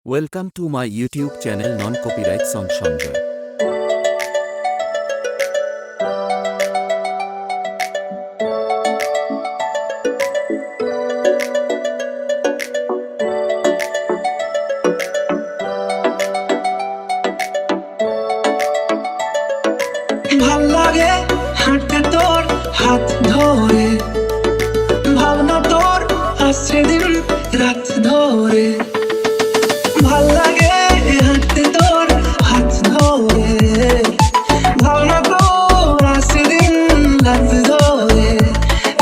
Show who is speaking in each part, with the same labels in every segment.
Speaker 1: Welcome to my YouTube channel Non-Copyright Song Sanjay.
Speaker 2: ভাল লাগে হাঁটতে তোর হাত ধরে, ভাবনা তোর আসছে দিন রাত ধরে। ভাল লাগে হাঁটতে তোর হাত ধরে, ভাবনা তোর আসছে দিন রাত ধরে।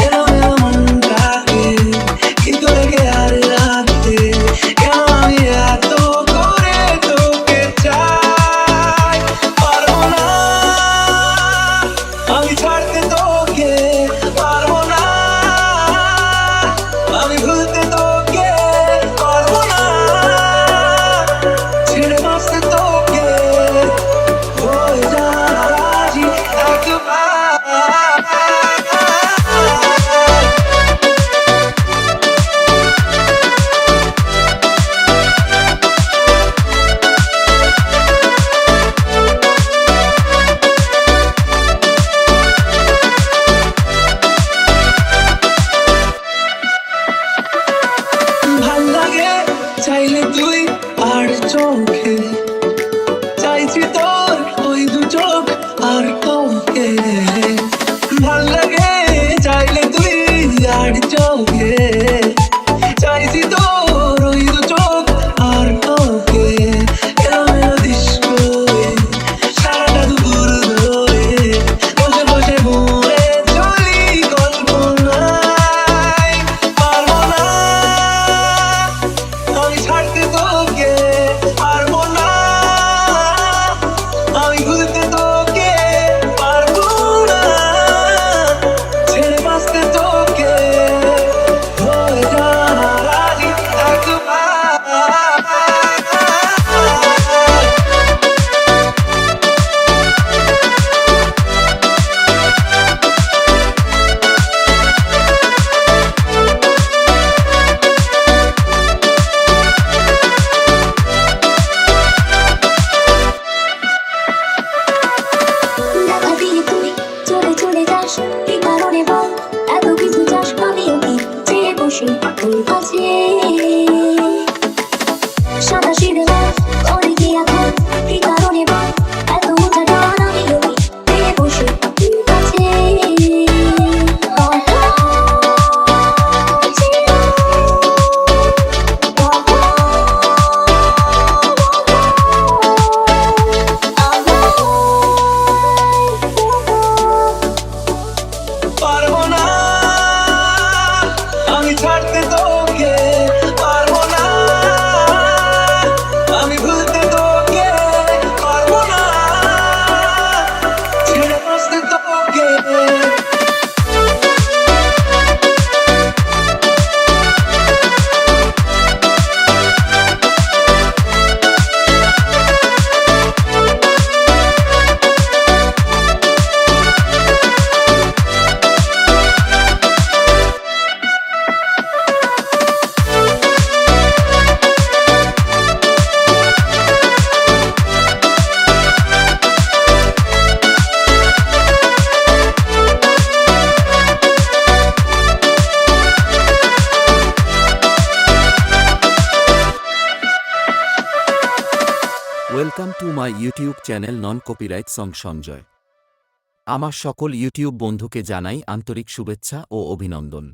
Speaker 2: এলো এলো মনটাকে কি করে কে আর রাখতে, কেন আমি এত করে তোকে চাই। পারবো না আমি ছাড়তে তোকে, পারবো না আমি ভুলতে তোকে, পারবো না ছেড়ে বাঁচতে তোকে। হয়ে যা রাজি একবার। ভাল লাগে চাইলে তুই আর চোখে, চাইছি তোর ওই দু চোখ আর তোকে। ভাল লাগে চাইলে তুই আর চোখে, চাইছি তোর ওই দু চোখ আর তোকে। এলো এলো ডিস্কো সারাটা দুপুর ধরে, বসে বসে ঘুরে চলি কল্পনায়। পারবো না আমি ছাড়তে তোকে, পারবো না আমি ভুলতে তোকে, পারবো না ছেড়ে বাঁচতে তোকে। হয়ে যা রাজি একবার।
Speaker 3: দেখা দিয়ে তুই চলে চলে যাস, কি কারণে বল এত কিছু চাস? আমিও কি চেয়ে বসে তোর কাছে সাদা সিধে মাছ করে কি এখন? কি কারণে বল এত উঁচা টান? আমিও কি চেয়ে বসে তোর কাছে
Speaker 2: পারবো না আমি ছাড়তে তোকে, পারবো না আমি ভুলতে তোকে, পারবো না ছেড়ে বাঁচতে তোকে।
Speaker 1: Welcome to my YouTube channel Non-Copyright Song Sanjay. আমার সকল ইউটিউব বন্ধুকে জানাই আন্তরিক শুভেচ্ছা ও অভিনন্দন।